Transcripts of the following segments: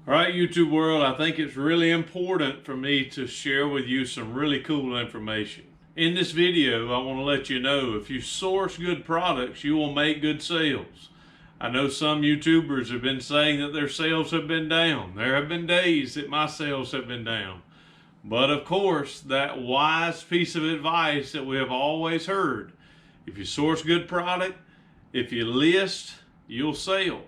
All right, YouTube world, I think it's really important for me to share with you some really cool information. In this video, I want to let you know if you source good products, you will make good sales. I know some YouTubers have been saying that their sales have been down. There have been days that my sales have been down. But of course, that wise piece of advice that we have always heard, if you source good product, if you list, you'll sell.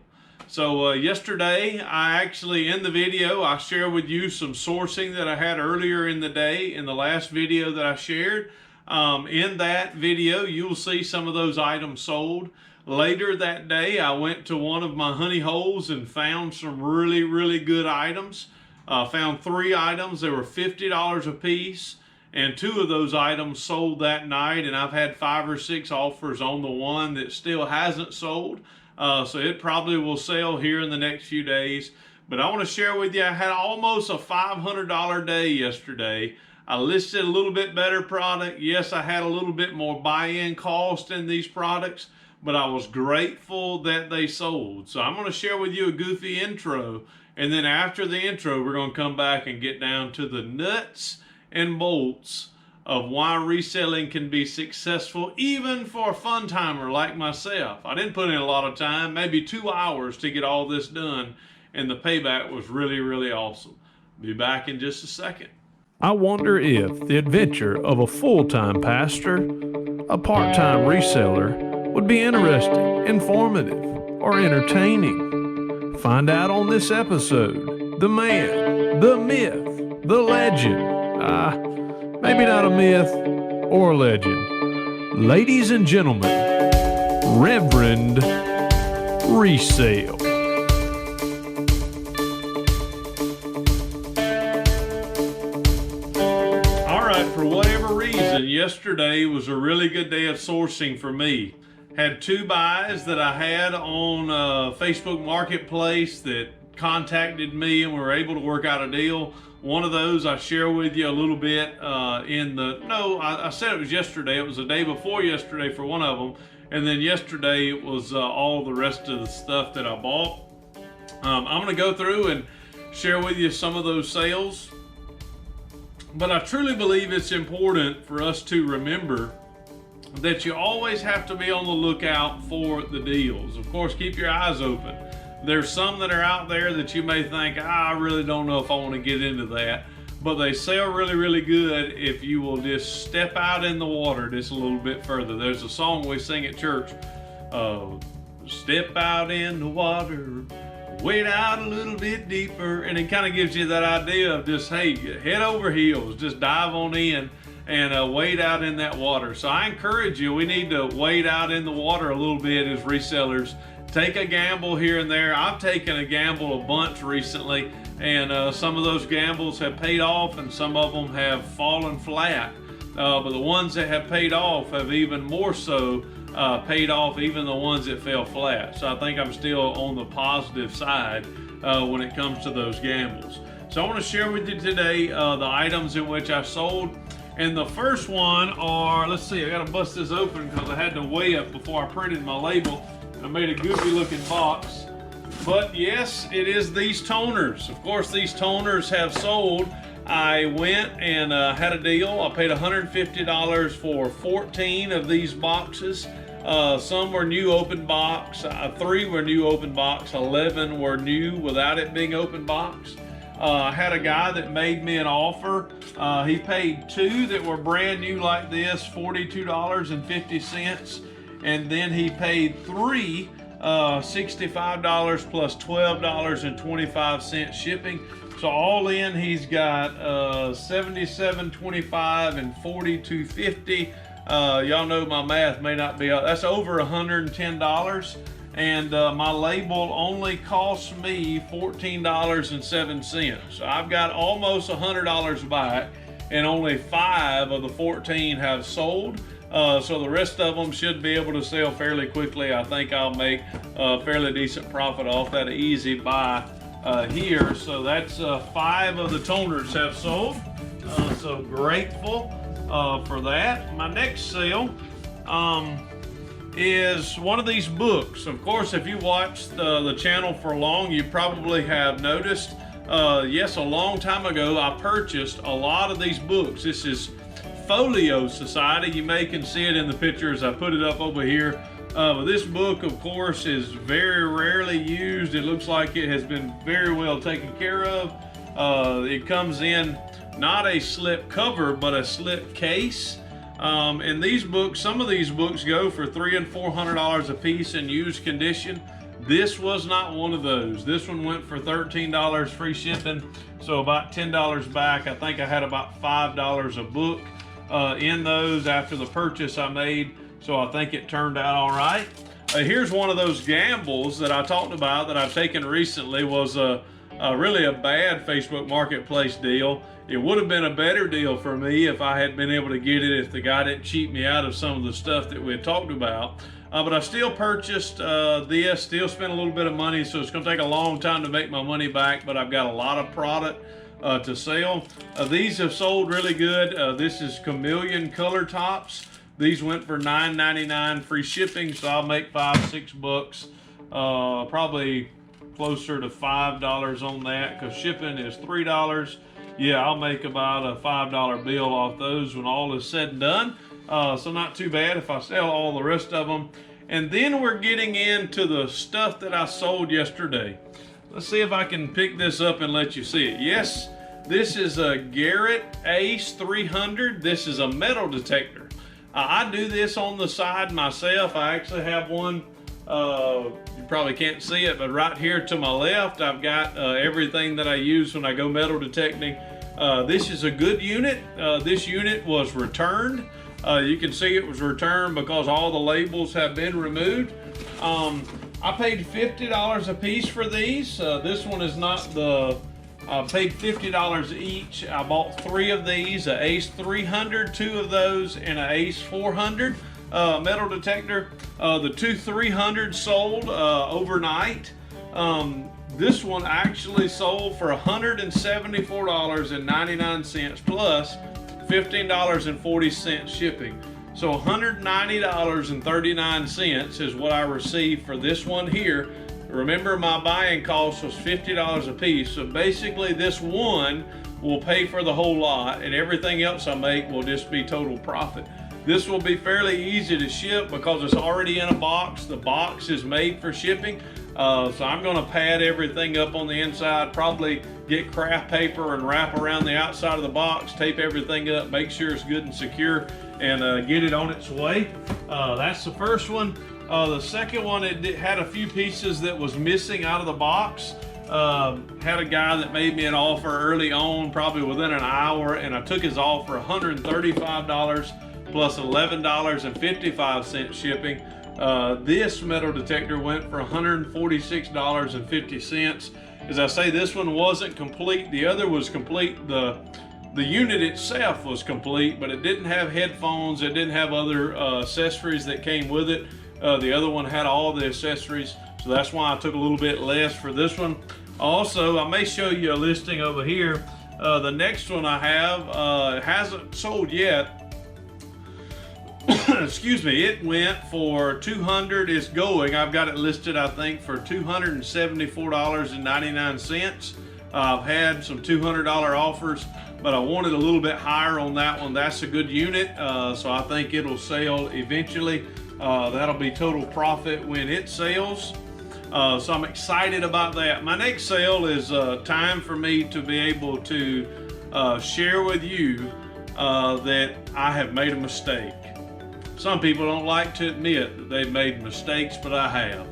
So yesterday, in the video, I shared with you some sourcing that I had earlier in the day in the last video that I shared. In that video, you'll see some of those items sold. Later that day, I went to one of my honey holes and found some really good items. Found 3 items. They were $50 a piece, and 2 of those items sold that night, and I've had 5 or 6 offers on the one that still hasn't sold. So it probably will sell here in the next few days. But I want to share with you, I had almost a $500 day yesterday. I listed a little bit better product. Yes, I had a little bit more buy-in cost in these products, but I was grateful that they sold. So I'm going to share with you a goofy intro. And then after the intro, we're going to come back and get down to the nuts and bolts of why reselling can be successful even for a fun timer like myself. I didn't put in a lot of time, maybe 2 hours to get all this done, and the payback was really awesome. Be back in just a second. I wonder if the adventure of a full-time pastor, a part-time reseller, would be interesting, informative, or entertaining. Find out on this episode. The man, the myth, the legend. Maybe not a myth or a legend. Ladies and gentlemen, Reverend Resale. All right, for whatever reason, yesterday was a really good day of sourcing for me. Had 2 buys that I had on Facebook Marketplace that contacted me and we were able to work out a deal. One of those I share with you a little bit I said it was yesterday. It was the day before yesterday for one of them. And then yesterday it was all the rest of the stuff that I bought. I'm going to go through and share with you some of those sales. But I truly believe it's important for us to remember that you always have to be on the lookout for the deals. Of course, keep your eyes open. There's some that are out there that you may think, I really don't know if I want to get into that. But they sell really good if you will just step out in the water just a little bit further. There's a song we sing at church. Step out in the water, wade out a little bit deeper. And it kind of gives you that idea of just, hey, head over heels, just dive on in and wade out in that water. So I encourage you, we need to wade out in the water a little bit as resellers. Take a gamble here and there. I've taken a gamble a bunch recently, and some of those gambles have paid off and some of them have fallen flat. But the ones that have paid off have even more so paid off even the ones that fell flat. So I think I'm still on the positive side when it comes to those gambles. So I want to share with you today the items in which I sold. And the first one are, let's see, I got to bust this open because I had to weigh it before I printed my label. I made a goofy looking box. But yes, it is these toners. Of course, these toners have sold. I went and had a deal. I paid $150 for 14 of these boxes. Some were new open box. 3 were new open box. 11 were new without it being open box. I had a guy that made me an offer. He paid 2 that were brand new like this, $42.50. And then he paid 3, $65 plus $12.25 shipping. So all in, he's got $77.25 and $42.50. Y'all know my math may not be, that's over $110. And my label only cost me $14.07. So I've got almost $100 back, and only 5 of the 14 have sold. So the rest of them should be able to sell fairly quickly. I think I'll make a fairly decent profit off that easy buy here. So that's 5 of the toners have sold. So grateful for that. My next sale is one of these books. Of course, if you watched the channel for long, you probably have noticed yes, a long time ago, I purchased a lot of these books. This is Folio Society. You may can see it in the pictures. I put it up over here. But this book, of course, is very rarely used. It looks like it has been very well taken care of. It comes in not a slip cover, but a slip case. And these books, some of these books go for $300 and $400 a piece in used condition. This was not one of those. This one went for $13 free shipping, so about $10 back. I think I had about $5 a book in those after the purchase I made, so I think it turned out all right. Here's one of those gambles that I talked about that I've taken recently. Was really a bad Facebook Marketplace deal. It would have been a better deal for me if I had been able to get it, if the guy didn't cheat me out of some of the stuff that we had talked about. But I still purchased this, still spent a little bit of money, so it's going to take a long time to make my money back, but I've got a lot of product to sell. These have sold really good. This is Chameleon Color Tops. These went for $9.99 free shipping, so I'll make $5-6, probably closer to $5 on that, because shipping is $3. Yeah, I'll make about a $5 bill off those when all is said and done. So not too bad if I sell all the rest of them. And then we're getting into the stuff that I sold yesterday. Let's see if I can pick this up and let you see it. Yes, this is a Garrett Ace 300. This is a metal detector. I do this on the side myself. I actually have one. You probably can't see it, but right here to my left, I've got everything that I use when I go metal detecting. This is a good unit. This unit was returned. You can see it was returned because all the labels have been removed. I paid $50 a piece for these. This one is not the, I paid $50 each. I bought 3 of these, a Ace 300, 2 of those, and an Ace 400 metal detector. The 2 300 sold overnight. This one actually sold for $174.99 plus $15.40 shipping. So $190.39 is what I received for this one here. Remember, my buying cost was $50 a piece. So basically this one will pay for the whole lot, and everything else I make will just be total profit. This will be fairly easy to ship because it's already in a box. The box is made for shipping. So I'm going to pad everything up on the inside, probably get craft paper and wrap around the outside of the box, tape everything up, make sure it's good and secure, and get it on its way. That's the first one. The second one, it had a few pieces that was missing out of the box. Had a guy that made me an offer early on, probably within an hour, and I took his offer $135 plus $11.55 shipping. This metal detector went for $146.50. As I say, this one wasn't complete. The other was complete. The unit itself was complete, but it didn't have headphones. It didn't have other accessories that came with it. The other one had all the accessories, so that's why I took a little bit less for this one. Also, I may show you a listing over here. The next one I have hasn't sold yet. Excuse me, it went for $200. It's going. I've got it listed, I think, for $274.99. I've had some $200 offers, but I wanted a little bit higher on that one. That's a good unit, so I think it'll sell eventually. That'll be total profit when it sells. So I'm excited about that. My next sale is time for me to be able to share with you that I have made a mistake. Some people don't like to admit that they've made mistakes, but I have.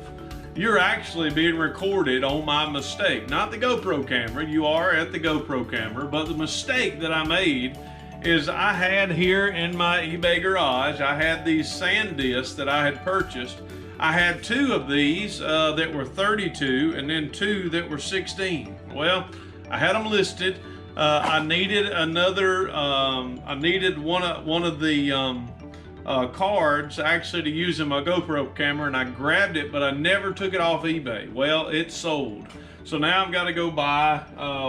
You're actually being recorded on my mistake, not the GoPro camera. You are at the GoPro camera, but the mistake that I made is I had here in my eBay garage, I had these SanDisk that I had purchased. I had 2 of these that were 32 and then 2 that were 16. Well, I had them listed. I needed another, I needed one of the cards actually to use in my GoPro camera, and I grabbed it, but I never took it off eBay. Well, it sold. So now I've got to go buy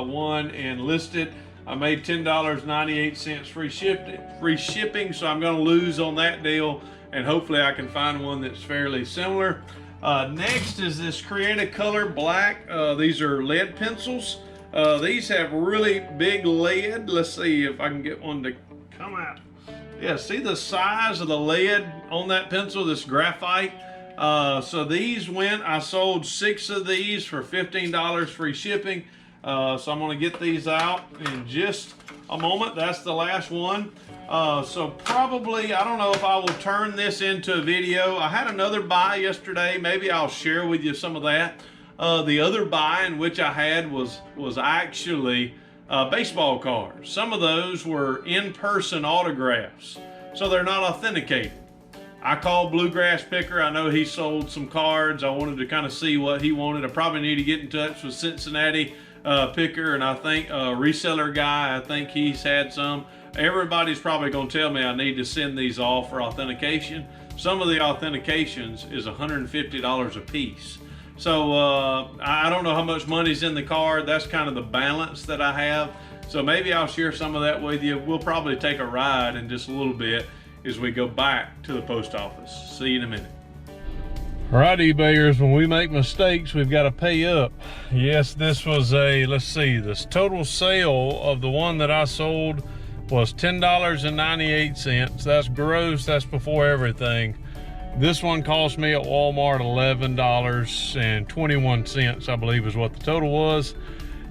one and list it. I made $10.98 free shipping, so I'm going to lose on that deal, and hopefully I can find one that's fairly similar. Next is this Create a Color Black. These are lead pencils. These have really big lead. Let's see if I can get one to come out. Yeah, see the size of the lead on that pencil, this graphite? So these I sold 6 of these for $15 free shipping. So I'm gonna get these out in just a moment. That's the last one. So probably, I don't know if I will turn this into a video. I had another buy yesterday. Maybe I'll share with you some of that. The other buy in which I had was actually baseball cards. Some of those were in-person autographs, so they're not authenticated. I called Bluegrass Picker. I know he sold some cards. I wanted to kind of see what he wanted. I probably need to get in touch with Cincinnati Picker, and I think reseller guy, I think he's had some. Everybody's probably going to tell me I need to send these off for authentication. Some of the authentications is $150 a piece. So I don't know how much money's in the card. That's kind of the balance that I have. So maybe I'll share some of that with you. We'll probably take a ride in just a little bit as we go back to the post office. See you in a minute. All right, eBayers, when we make mistakes, we've got to pay up. Yes, this was let's see, this total sale of the one that I sold was $10.98. That's gross, that's before everything. This one cost me at Walmart $11.21, I believe is what the total was.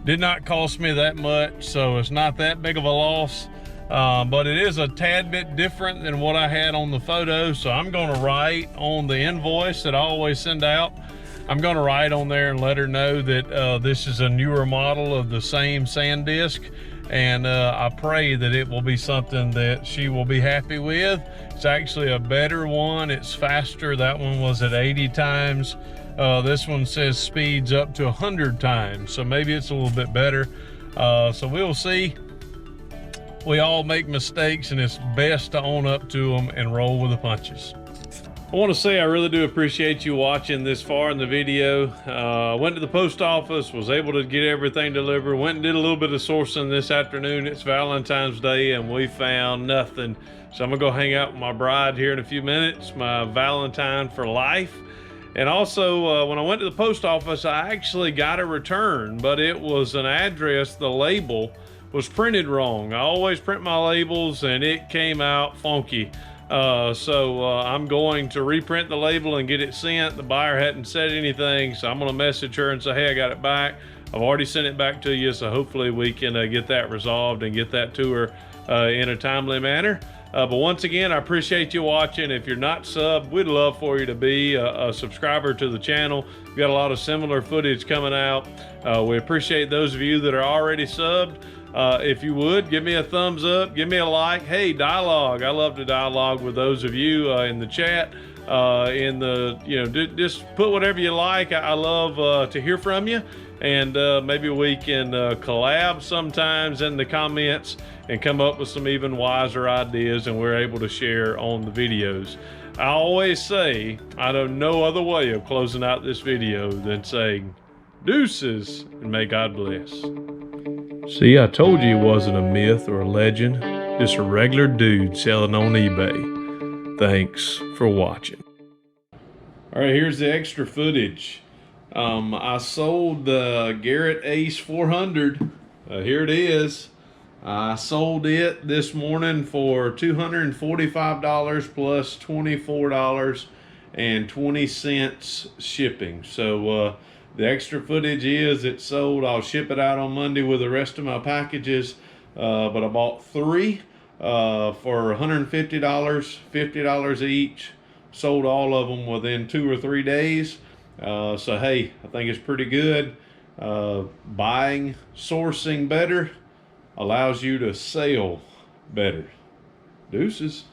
Did not cost me that much, so it's not that big of a loss. But it is a tad bit different than what I had on the photo. So I'm gonna write on the invoice that I always send out, I'm gonna write on there and let her know that this is a newer model of the same SanDisk. And I pray that it will be something that she will be happy with. It's actually a better one. It's faster. That one was at 80 times. This one says speeds up to 100 times. So maybe it's a little bit better. So we'll see. We all make mistakes, and it's best to own up to them and roll with the punches. I want to say I really do appreciate you watching this far in the video. Went to the post office, was able to get everything delivered, went and did a little bit of sourcing this afternoon. It's Valentine's Day and we found nothing. So I'm gonna go hang out with my bride here in a few minutes, my Valentine for life. And also when I went to the post office, I actually got a return, but it was an address, the label was printed wrong. I always print my labels and it came out funky. So I'm going to reprint the label and get it sent. The buyer hadn't said anything, so I'm gonna message her and say, hey, I got it back. I've already sent it back to you, so hopefully we can get that resolved and get that to her in a timely manner. But once again, I appreciate you watching. If you're not subbed, we'd love for you to be a subscriber to the channel. We've got a lot of similar footage coming out. We appreciate those of you that are already subbed. If you would, give me a thumbs up, give me a like. Hey, dialogue. I love to dialogue with those of you in the chat. Just put whatever you like. I love to hear from you. And maybe we can collab sometimes in the comments and come up with some even wiser ideas, and we're able to share on the videos. I always say, I know no other way of closing out this video than saying, deuces, and may God bless. See, I told you he wasn't a myth or a legend, just a regular dude selling on eBay. Thanks for watching. All right, here's the extra footage. I sold the Garrett Ace 400. Here it is. I sold it this morning for $245 plus $24.20 shipping. So the extra footage is it's sold. I'll ship it out on Monday with the rest of my packages. But I bought 3 for $150, $50 each. Sold all of them within 2 or 3 days. So hey, I think it's pretty good. Buying, sourcing better allows you to sell better. Deuces.